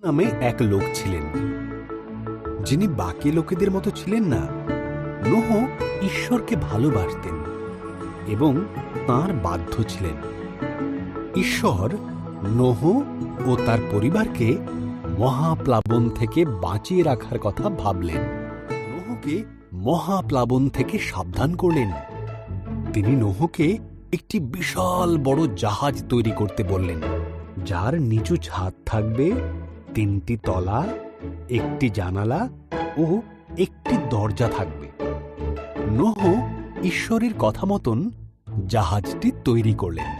নামে এক লোক ছিলেন, যিনি বাকি লোকেদের মতো ছিলেন না। নোহ ঈশ্বরকে ভালোবাসতেন এবং তাঁর বাধ্য ছিলেন। ঈশ্বর নোহ ও তার পরিবারকে মহাপ্লাবন থেকে বাঁচিয়ে রাখার কথা ভাবলেন। নোহকে মহাপ্লাবন থেকে সাবধান করলেন। তিনি নোহকে একটি বিশাল বড় জাহাজ তৈরি করতে বললেন, যার নিচু ছাদ থাকবে, 3টি তলা, 1টি জানালা ও 1টি দরজা থাকবে। নোহ ঈশ্বরের কথা মতন জাহাজটি তৈরি করলেন।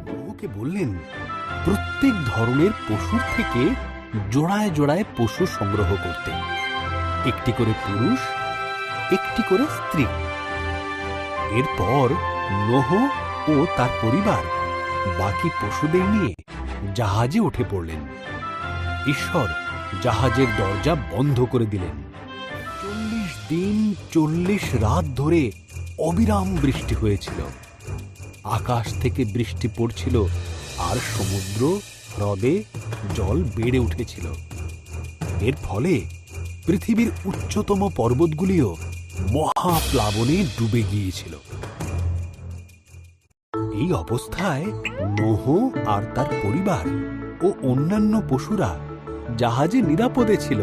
নোহকে বললেন, প্রত্যেক ধরনের পশুর থেকে জোড়ায় জোড়ায় পশু সংগ্রহ করতে, 1টি করে পুরুষ, 1টি করে স্ত্রী। এরপর নোহ ও তার পরিবার বাকি পশুদের নিয়ে জাহাজে উঠে পড়লেন। ঈশ্বর জাহাজের দরজা বন্ধ করে দিলেন। 40 দিন 40 রাত ধরে অবিরাম বৃষ্টি হয়েছিল। আকাশ থেকে বৃষ্টি পড়ছিল আর সমুদ্র হ্রদে জল বেড়ে উঠেছিল। এর ফলে পৃথিবীর উচ্চতম পর্বতগুলিও মহাপ্লাবনে ডুবে গিয়েছিল। এই অবস্থায় নোহ আর তার পরিবার ও অন্যান্য পশুরা জাহাজে নিরাপদে ছিল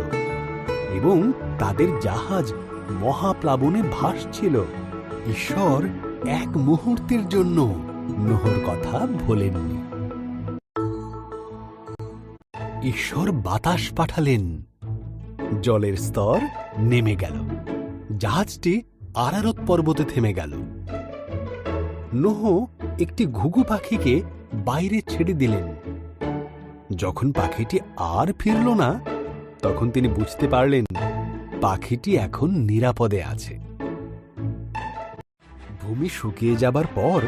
এবং তাদের জাহাজ মহাপ্লাবনে ভাসছিল। ঈশ্বর এক মুহূর্তের জন্য নোহর কথা ভোলেননি। ঈশ্বর বাতাস পাঠালেন, জলের স্তর নেমে গেল, জাহাজটি আরারত পর্বতে থেমে গেল। নোহ একটি ঘুঘু পাখিকে বাইরে ছেড়ে দিলেন। যখন পাখিটি আর ফিরল না, তখন তিনি বুঝতে পারলেন পাখিটি এখন নিরাপদে আছে। ভূমি শুকিয়ে যাবার পর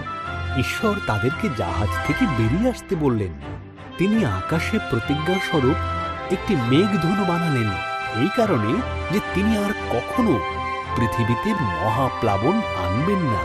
ঈশ্বর তাদেরকে জাহাজ থেকে বেরিয়ে আসতে বললেন। তিনি আকাশে প্রতিজ্ঞাস্বরূপ একটি মেঘধনু বানালেন, এই কারণে যে তিনি আর কখনো পৃথিবীতে মহাপ্লাবন আনবেন না।